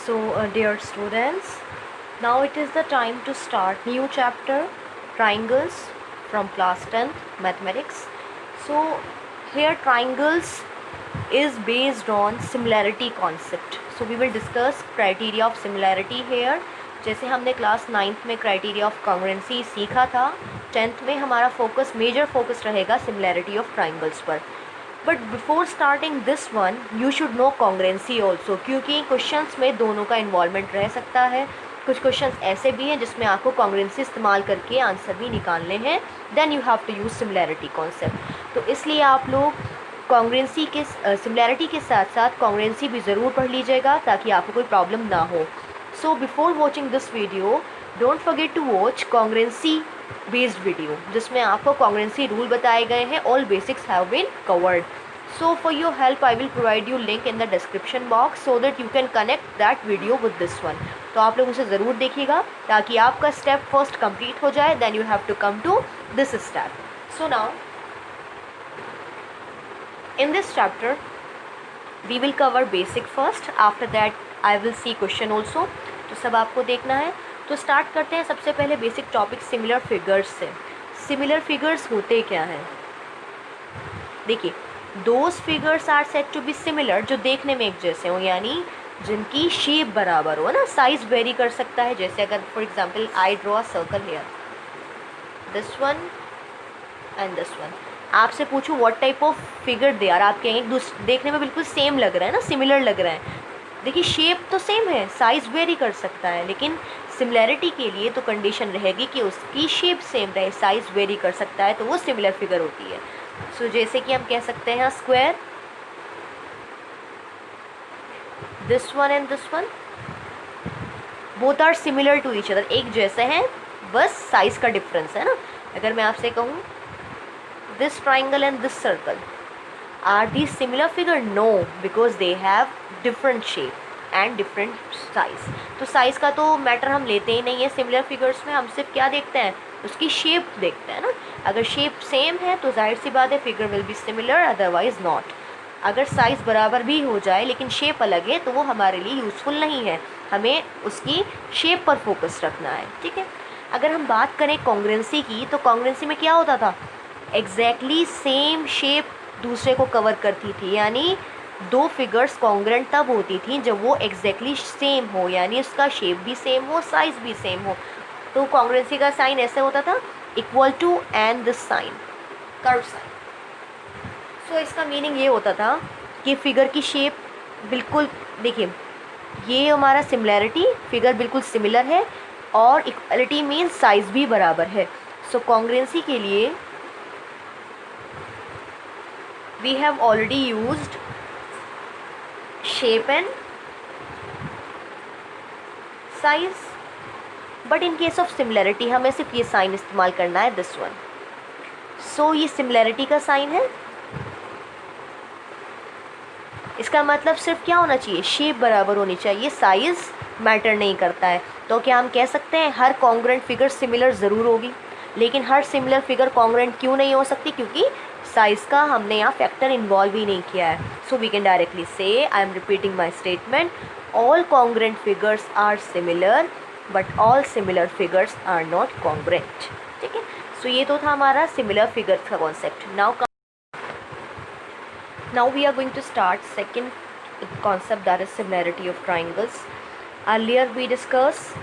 Dear students, now it is the time to start new chapter, triangles from class 10th mathematics. So here triangles is based on similarity concept. So we will discuss criteria of similarity here. जैसे हमने class 9th में criteria of congruency सीखा था, 10th में हमारा focus major focus रहेगा similarity of triangles पर. But before starting this one you should know congruency also, क्योंकि क्वेश्चंस में दोनों का इन्वॉल्वमेंट रह सकता है. कुछ क्वेश्चंस ऐसे भी हैं जिसमें आपको कॉन्ग्रुएंसी इस्तेमाल करके आंसर भी निकालने हैं. Then you have to use similarity concept. तो इसलिए आप लोग कॉन्ग्रुएंसी के सिमिलैरिटी के साथ साथ कॉन्ग्रुएंसी भी ज़रूर पढ़ लीजिएगा ताकि आपको कोई प्रॉब्लम ना हो. So before watching this video don't forget to watch congruency based video जिसमें आपको कॉन्ग्रुएंसी रूल बताए गए हैं. All basics have been covered. So for your help I will provide you link in the description box so that you can connect that video with this one. तो आप लोग उसे ज़रूर देखिएगा ताकि आपका स्टेप फर्स्ट कंप्लीट हो जाए. then you have to come to this step. So now in this chapter we will cover basic first. after that I will see question also. तो सब आपको देखना है. तो स्टार्ट करते हैं सबसे पहले बेसिक टॉपिक सिमिलर फिगर्स से. सिमिलर फिगर्स होते क्या हैं? देखिए, those figures are set to be similar जो देखने में एक जैसे हो, यानी जिनकी शेप बराबर हो ना. साइज वेरी कर सकता है. जैसे अगर for example I draw a circle here, this one and this one. आपसे पूछूं what type of figure they are, आप कहेंगे देखने में बिल्कुल सेम लग रहा है ना, सिमिलर लग रहा है. देखिए शेप तो सेम है, साइज़ वेरी कर सकता है, लेकिन सिमिलैरिटी के लिए तो कंडीशन रहेगी कि उसकी शेप सेम रहे, साइज़ वेरी कर सकता है, तो वो सिमिलर फिगर होती है. सो जैसे कि हम कह सकते हैं square, this one and this one both are similar to each other. एक जैसे हैं, बस साइज़ का डिफरेंस है ना. अगर मैं आपसे कहूँ this triangle and this circle, are the similar figure? No, because they have different shape and different size. तो साइज़ का तो मैटर हम लेते ही नहीं है सिमिलर फिगर्स में. हम सिर्फ क्या देखते हैं, उसकी शेप देखते हैं ना. अगर शेप सेम है तो जाहिर सी बात है figure will be similar, otherwise not. अगर साइज़ बराबर भी हो जाए लेकिन शेप अलग है तो वो हमारे लिए यूज़फुल नहीं है. हमें उसकी शेप पर फोकस रखना है. ठीक है. अगर हम बात करें कॉन्ग्रुएंसी की, तो कॉन्ग्रुएंसी में क्या होता था, एग्जैक्टली सेम शेप दूसरे को कवर करती थी. यानी दो फिगर्स कॉन्ग्रुएंट तब होती थी जब वो एग्जैक्टली सेम हो, यानी उसका शेप भी सेम हो, साइज़ भी सेम हो. तो कॉन्ग्रुएंसी का साइन ऐसे होता था, equal to and this sign, curve sign. So इसका मीनिंग ये होता था कि फिगर की शेप बिल्कुल, देखिए ये हमारा सिमिलैरिटी, फिगर बिल्कुल सिमिलर है, और इक्वलिटी मीन्स साइज़ भी बराबर है. सो कॉन्ग्रुएंसी के लिए we have already used shape and size, but in case of similarity हमें सिर्फ ये साइन इस्तेमाल करना है, दिस वन. सो ये सिमिलैरिटी का साइन है. इसका मतलब सिर्फ क्या होना चाहिए, शेप बराबर होनी चाहिए, साइज़ मैटर नहीं करता है. तो क्या हम कह सकते हैं हर कॉन्ग्रुएंट फिगर सिमिलर ज़रूर होगी, लेकिन हर सिमिलर फिगर कॉन्ग्रुएंट क्यों नहीं हो सकती, क्योंकि साइज़ का हमने यहाँ फैक्टर इन्वॉल्व ही नहीं किया है. So we can directly say, I am repeating my statement, all congruent figures are similar but all similar figures are not congruent. ठीक है. सो ये तो था हमारा सिमिलर फिगर्स का concept. Now we are going to start second concept, that is similarity of triangles. Earlier we discussed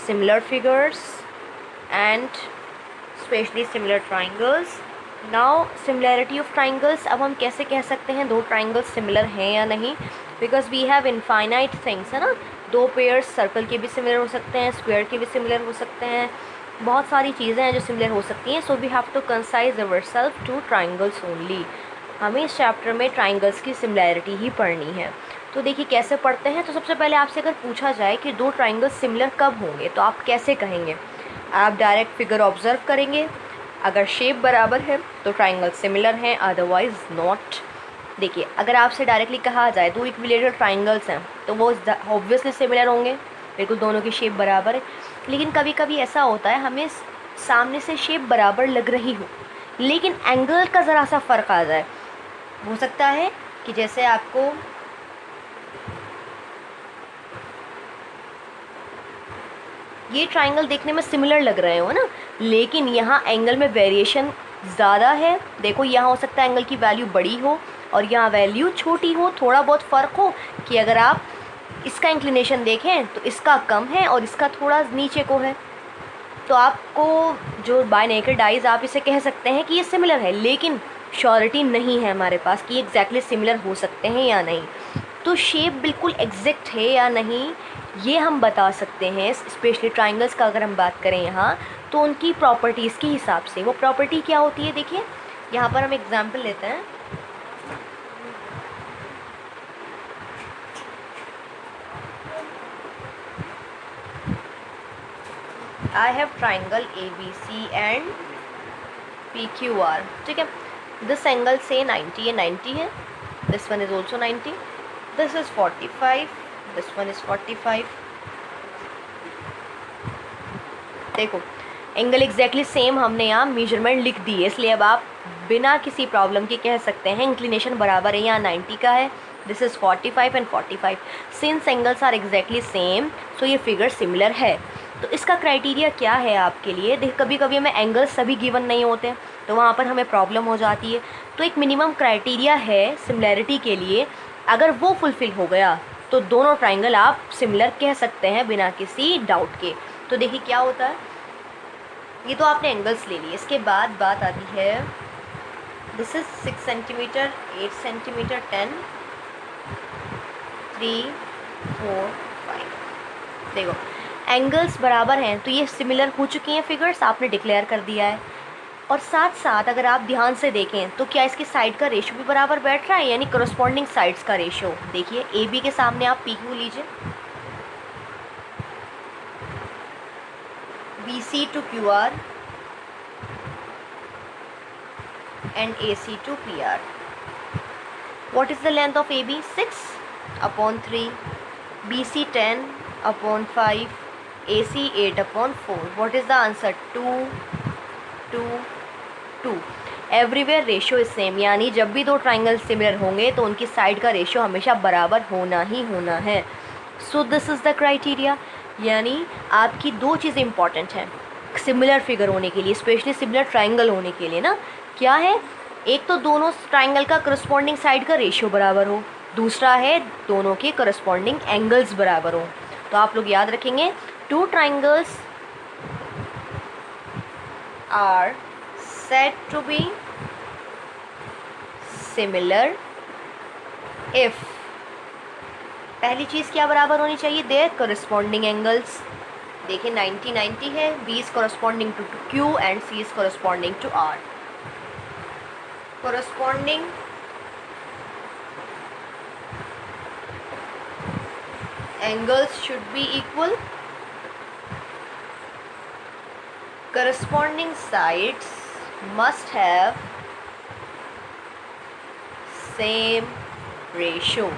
similar figures and especially similar triangles. Now similarity of triangles. अब हम कैसे कह सकते हैं दो triangles similar हैं या नहीं, because we have infinite things, है ना. दो पेयर्स सर्कल के भी सिमिलर हो सकते हैं, स्क्वायर के भी सिमिलर हो सकते हैं, बहुत सारी चीज़ें हैं जो सिमिलर हो सकती हैं. So we have to concise ourselves to triangles only. हमें इस चैप्टर में ट्राइंगल्स की सिमिलैरिटी ही पढ़नी है. तो देखिए कैसे पढ़ते हैं. तो सबसे पहले आपसे अगर पूछा जाए कि दो ट्राइंगल्स सिमिलर कब होंगे, तो आप कैसे कहेंगे? आप डायरेक्ट फिगर ऑब्जर्व करेंगे, अगर शेप बराबर है तो ट्राइंगल सिमिलर हैं, अदरवाइज नॉट. देखिए अगर आपसे डायरेक्टली कहा जाए दो इक्विलेटरल ट्राइंगल्स हैं तो वो ऑब्वियसली सिमिलर होंगे, बिल्कुल दोनों की शेप बराबर है. लेकिन कभी कभी ऐसा होता है हमें सामने से शेप बराबर लग रही हो लेकिन एंगल का ज़रा सा फ़र्क आ जाए. हो सकता है कि जैसे आपको ये ट्राइंगल देखने में सिमिलर लग रहे हो ना, लेकिन यहाँ एंगल में वेरिएशन ज़्यादा है। देखो यहाँ हो सकता है एंगल की वैल्यू बड़ी हो और यहाँ वैल्यू छोटी हो, थोड़ा बहुत फ़र्क हो कि अगर आप इसका इंक्लिनेशन देखें तो इसका कम है और इसका थोड़ा नीचे को है। तो आपको जो बाय नेकेड आइज़ आप इसे कह सकते हैं कि ये सिमिलर है, लेकिन श्योरिटी नहीं है हमारे पास कि एग्जैक्टली सिमिलर हो सकते हैं या नहीं। तो शेप बिल्कुल एग्जैक्ट है या नहीं ये हम बता सकते हैं, स्पेशली ट्राइंगल्स का अगर हम बात करें यहाँ, तो उनकी प्रॉपर्टीज़ के हिसाब से। वो प्रॉपर्टी क्या होती है, देखिए यहाँ पर हम एग्जांपल लेते हैं। I have triangle ABC and PQR, ठीक है। दिस एंगल से 90 है, 90 है, this one is also 90, this is 45, this one is 45। देखो एंगल एग्जैक्टली सेम हमने यहाँ मेजरमेंट लिख दी है, इसलिए अब आप बिना किसी प्रॉब्लम के कह सकते हैं इंक्लिनेशन बराबर है। यहाँ 90 का है, this is 45 and 45। Since angles are exactly same, so ये फिगर सिमिलर है। तो इसका क्राइटेरिया क्या है आपके लिए, देख कभी कभी हमें एंगल्स सभी गिवन नहीं होते, तो वहाँ पर हमें प्रॉब्लम हो जाती है। तो एक मिनिमम क्राइटेरिया है सिमिलैरिटी के लिए, अगर वो फुलफ़िल हो गया तो दोनों ट्राइंगल आप सिमिलर कह सकते हैं बिना किसी डाउट के। तो देखिए क्या होता है, ये तो आपने एंगल्स ले लिए, इसके बाद बात आती है, दिस इज़ 6 सेंटीमीटर, 8 सेंटीमीटर, 10, 3, 4, 5। देखो एंगल्स बराबर हैं तो ये सिमिलर हो चुकी हैं फिगर्स, आपने डिक्लेयर कर दिया है। और साथ साथ अगर आप ध्यान से देखें तो क्या इसकी साइड का रेशो भी बराबर बैठ रहा है, यानी करस्पॉन्डिंग साइड्स का रेशो। देखिए AB के सामने आप PQ लीजिए, BC to QR and AC to PR. What is the length of AB? 6/3, BC 10/5, AC 8/4. What is the answer? 2, 2, 2. Everywhere ratio is same, यानी जब भी दो ट्राइंगल सिमिलर होंगे तो उनकी साइड का रेशियो हमेशा बराबर होना ही होना है। So this is the criteria, यानी आपकी दो चीज़ें इंपॉर्टेंट हैं सिमिलर फिगर होने के लिए, स्पेशली सिमिलर ट्राइंगल होने के लिए ना। क्या है, एक तो दोनों ट्राइंगल का करस्पॉन्डिंग साइड का रेशियो बराबर हो, दूसरा है दोनों के करस्पॉन्डिंग एंगल्स बराबर हो। तो आप लोग याद रखेंगे, two triangles are said to be similar if, पहली चीज़ क्या बराबर होनी चाहिए, देयर करस्पॉन्डिंग एंगल्स। देखिए 90 90 है, B is corresponding to Q and C is corresponding to R। Corresponding angles should be equal, corresponding sides must have same ratio,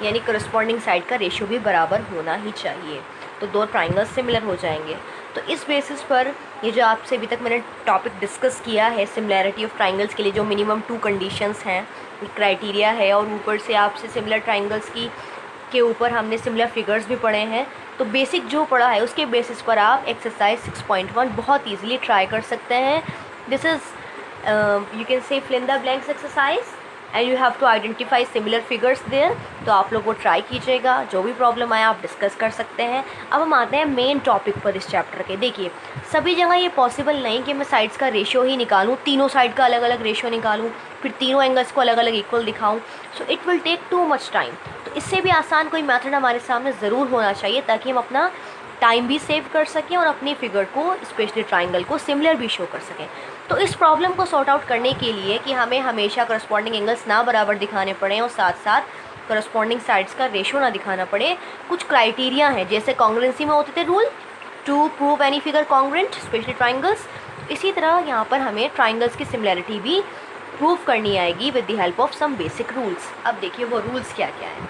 यानी corresponding side का ratio भी बराबर होना ही चाहिए, तो दो ट्राइंगल्स सिमिलर हो जाएंगे। तो इस बेसिस पर ये जो आपसे अभी तक मैंने टॉपिक डिस्कस किया है सिमिलैरिटी ऑफ ट्राइंगल्स के लिए, जो मिनिमम 2 कंडीशंस हैं, क्राइटेरिया है, और ऊपर से आपसे सिमिलर ट्राइंगल्स की के ऊपर हमने सिमिलर फिगर्स भी पढ़े हैं। तो बेसिक जो पढ़ा है उसके बेसिस पर आप एक्सरसाइज 6.1 बहुत ईजिली ट्राई कर सकते हैं। This is you can say fill in the blanks exercise and you have to identify similar figures there. तो आप लोग वो ट्राई कीजिएगा, जो भी प्रॉब्लम आए आप डिस्कस कर सकते हैं। अब हम आते हैं मेन टॉपिक पर इस चैप्टर के। देखिए सभी जगह ये पॉसिबल नहीं कि मैं साइड्स का रेशियो ही निकालूँ, तीनों साइड का अलग अलग रेशियो निकालूँ, फिर तीनों एंगल्स को अलग अलग इक्वल दिखाऊँ, so it will take too much time. तो इससे भी आसान कोई मेथड हमारे सामने ज़रूर होना चाहिए, ताकि हम अपना टाइम भी सेव कर सकें और अपनी फिगर को, स्पेशली ट्राइंगल को, सिमिलर भी शो कर सकें। तो इस प्रॉब्लम को सॉर्ट आउट करने के लिए कि हमें हमेशा करस्पॉन्डिंग एंगल्स ना बराबर दिखाने पड़े और साथ साथ करस्पॉन्डिंग साइड्स का रेशियो ना दिखाना पड़े, कुछ क्राइटेरिया हैं, जैसे कॉन्ग्रुएंसी में होते थे rule to prove any figure congruent, specially triangles. इसी तरह यहाँ पर हमें ट्राइंगल्स की सिमिलैरिटी भी प्रूव करनी आएगी with the help of some basic rules. अब देखिए वो रूल्स क्या क्या हैं।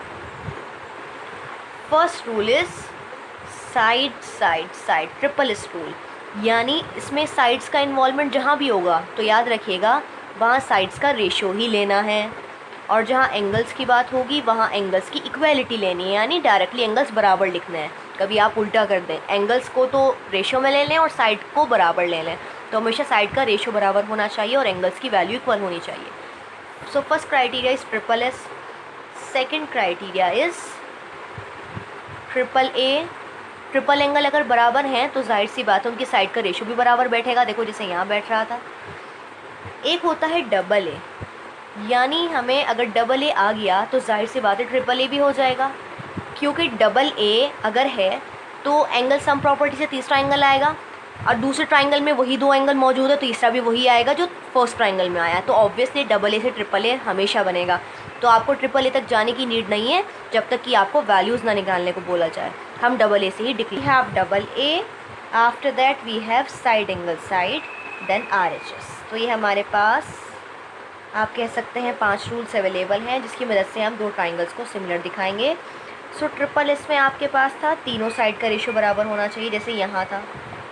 First rule is side side side, triple S rule, यानी इसमें साइड्स का इन्वॉल्वमेंट जहाँ भी होगा तो याद रखिएगा वहाँ साइड्स का रेशियो ही लेना है, और जहाँ एंगल्स की बात होगी वहाँ एंगल्स की इक्वालिटी लेनी है, यानी डायरेक्टली एंगल्स बराबर लिखना है। कभी आप उल्टा कर दें, एंगल्स को तो रेशो में ले लें और साइड को बराबर ले लें, तो हमेशा साइड का रेशो बराबर होना चाहिए और एंगल्स की वैल्यू इक्वल होनी चाहिए। So first criteria is triple S, second criteria is triple A. Triple angle अगर बराबर हैं तो जाहिर सी बात है उनकी साइड का रेशो भी बराबर बैठेगा, देखो जैसे यहाँ बैठ रहा था। एक होता है डबल ए, यानी हमें अगर डबल ए आ गया तो जाहिर सी बात है ट्रिपल ए भी हो जाएगा, क्योंकि डबल ए अगर है तो एंगल सम प्रॉपर्टी से तीसरा एंगल आएगा, और दूसरे ट्राइंगल में वही दो एंगल मौजूद है, तो तीसरा भी वही आएगा जो फर्स्ट ट्राइंगल में आया, तो ऑब्वियसली डबल ए से ट्रिपल ए हमेशा बनेगा। तो आपको ट्रिपल ए तक जाने की नीड नहीं है जब तक कि आपको वैल्यूज़ ना निकालने को बोला जाए, हम डबल ए से ही declare. We have double A, after that we have side angle side, then RHS। तो ये हमारे पास आप कह सकते हैं 5 रूल्स अवेलेबल हैं जिसकी मदद से हम दो ट्राइंगल्स को सिमिलर दिखाएंगे। सो ट्रिपल एस में आपके पास था तीनों साइड का रेशो बराबर होना चाहिए, जैसे यहाँ था।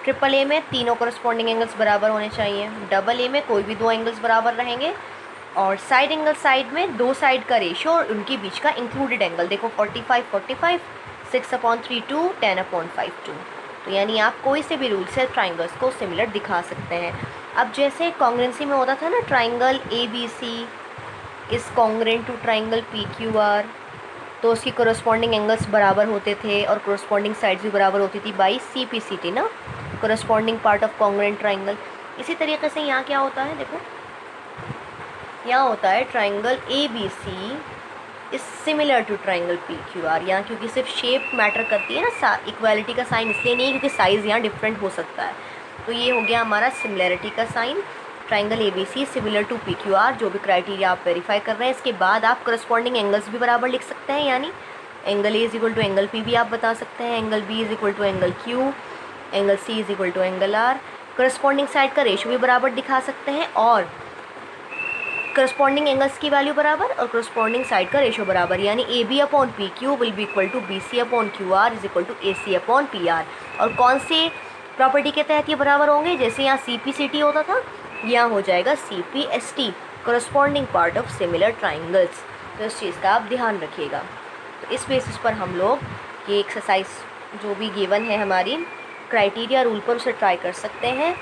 ट्रिपल ए में तीनों करस्पॉन्डिंग एंगल्स बराबर होने चाहिए। डबल ए में कोई भी दो एंगल्स बराबर रहेंगे, और साइड एंगल साइड में दो साइड का रेशो और उनके बीच का इंक्लूडेड एंगल, देखो 45 45, 6/3 2, 10/5 2। तो यानी आप कोई से भी रूल से ट्राइंगल्स को सिमिलर दिखा सकते हैं। अब जैसे कॉन्ग्रेंसी में होता था ना, triangle ABC is congruent to triangle PQR, तो उसकी कोरस्पॉन्डिंग एंगल्स बराबर होते थे और कोरस्पॉन्डिंग साइड्स भी बराबर होती थी बाई CPCT ना, corresponding part of congruent triangle. इसी तरीके से यहाँ क्या होता है, देखो यहाँ होता है triangle ABC is similar to triangle PQR। यहाँ क्योंकि सिर्फ शेप मैटर करती है ना, इक्वालिटी का साइन इसलिए नहीं क्योंकि साइज़ यहाँ डिफरेंट हो सकता है। तो ये हो गया हमारा सिमिलरिटी का sign, triangle ABC similar to PQR, जो भी क्राइटेरिया आप वेरीफाई कर रहे हैं। इसके बाद आप करस्पॉन्डिंग एंगल्स भी बराबर लिख सकते हैं, यानी angle A is equal to angle P भी आप बता सकते हैं, angle B is equal to angle Q, angle C is equal to angle R। Corresponding side का रेशो भी बराबर दिखा सकते हैं, और करस्पॉन्डिंग एंगल्स की वैल्यू बराबर और करस्पॉन्डिंग साइड का रेशो बराबर, यानी AB/PQ will be equal to BC/QR is equal to AC/PR। और कौन से प्रॉपर्टी के तहत ये बराबर होंगे, जैसे यहाँ CPCT होता था, यहाँ हो जाएगा CPST, corresponding part of similar triangles. तो इस चीज़ का आप ध्यान रखिएगा। तो इस बेसिस पर हम लोग ये एक्सरसाइज जो भी गिवन है हमारी क्राइटेरिया रूल पर उसे ट्राई कर सकते हैं।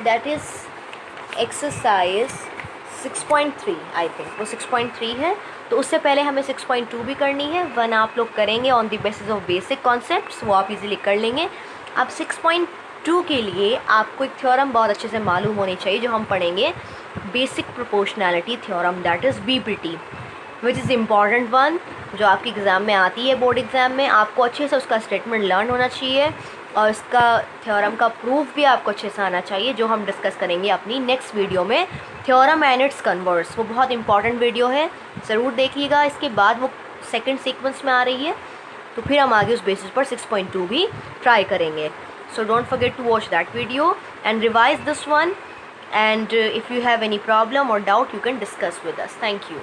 That is exercise 6.3, I think वो 6.3 है। तो उससे पहले हमें 6.2 भी करनी है। 1 आप लोग करेंगे on the basis of basic concepts, वो आप इजीली कर लेंगे। अब 6.2 के लिए आपको एक थ्योरम बहुत अच्छे से मालूम होनी चाहिए जो हम पढ़ेंगे, basic proportionality theorem, that is BPT, which is important one, जो आपके एग्ज़ाम में आती है, बोर्ड एग्ज़ाम में। आपको अच्छे से उसका स्टेटमेंट लर्न होना चाहिए और इसका थ्योरम का प्रूफ भी आपको अच्छे से आना चाहिए, जो हम डिस्कस करेंगे अपनी नेक्स्ट वीडियो में, थ्योरम एंड इट्स कन्वर्स। वो बहुत इंपॉर्टेंट वीडियो है, ज़रूर देखिएगा। इसके बाद वो सेकंड सीक्वेंस में आ रही है, तो फिर हम आगे उस बेसिस पर 6.2 भी ट्राई करेंगे। So don't forget to watch that video and revise this one, and if you have any problem or doubt you can discuss with us. Thank you.